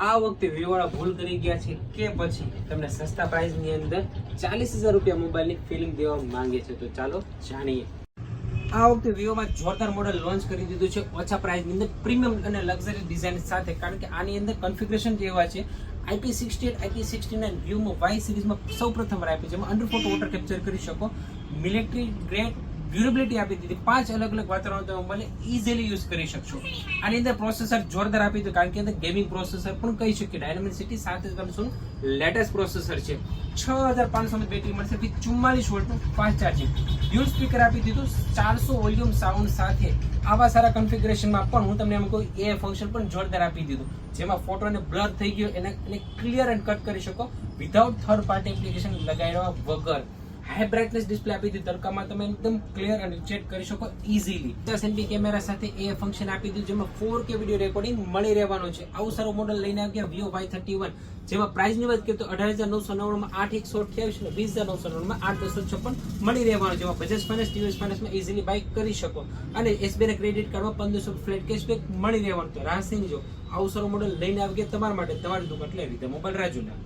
આ વખતે વિવોવાળા ભૂલ કરી ગયા છે કે પછી તમને સસ્તા પ્રાઇસની અંદર 40,000 રૂપિયા મોબાઈલની ફિલ્મ દેવા માંગે છે. તો ચાલો જાણીએ. આ વખતે વિવોમાં જોરદાર મોડલ લોન્ચ કરી દીધું છે ઓછા પ્રાઇસની અંદર, પ્રીમિયમ અને લક્ઝરી ડિઝાઇન સાથે. કારણ કે આની અંદર કન્ફિગરેશન જેવા છે IP68, IP69 વિવોમાં વાય સિરીઝમાં સૌ પ્રથમ વાર આપી છે, જેમાં અંડર ફોટો વોટર કેપ્ચર કરી શકો, મિલિટરી ગ્રેડ ડ્યુરેબિલિટી આપી દીધી, 5 અલગ અલગ વાતાવરણ તમે મોબાઈલ ઇઝીલી યુઝ કરી શકશો. આની અંદર પ્રોસેસર જોરદાર આપી દીધું, કારણ કે અંદર ગેમિંગ પ્રોસેસર પણ કહી શકીએ, ડાયનામિસિટી સાથે તમને લેટેસ્ટ પ્રોસેસર છે. 6500 ની બેટરી મળશે, 44 વોલ્ટનું ફાસ્ટ ચાર્જિંગ, ડ્યુઅલ સ્પીકર આપી દીધું 400 વોલ્યુમ સાઉન્ડ સાથે. આવા સારા કન્ફિગરેશનમાં પણ હું તમને એમ કહું એ ફંક્શન પણ જોરદાર આપી દીધું, જેમાં ફોટોને બ્લર થઈ ગયો એને ક્લિયર એન્ડ કટ કરી શકો વિધાઉટ થર્ડ પાર્ટી એપ્લિકેશન લગાવ્યા વગર. હાઈ બ્રાઇટનેસ ડિસ્પ્લે આપી દીધી, તડકામાં તમે એકદમ ક્લિયર અને ચેક કરી શકો ઇઝીલી. 10 MP કેમેરા સાથે એ ફંક્શન આપી દીધું, જેમાં 4K વિડીયો રેકોર્ડિંગ મળી રહેવાનું છે. આવું સારું મોડલ લઈને આવ્યા વિવો Y31, જેમાં પ્રાઇસની વાત કરીએ તો 18,999 માં 8,128 અને 20,999 માં 8,256 મળી રહેવાનું, જેમાં બજાજ ફાઇનાન્સ, ટીવીએસ ફાઇનાન્સમાં ઇઝીલી બાય કરી શકો. અને SBI ના ક્રેડિટ કાર્ડમાં 1500 ફ્લેટ કેશબેક મળી રહેવાનું. તો રાહ નહીં જો, આવું સારું મોડલ લઈને આવી ગયા તમારા માટે તમારી દુકાન એટલે રીતે મોબાઈલ રાજુલા.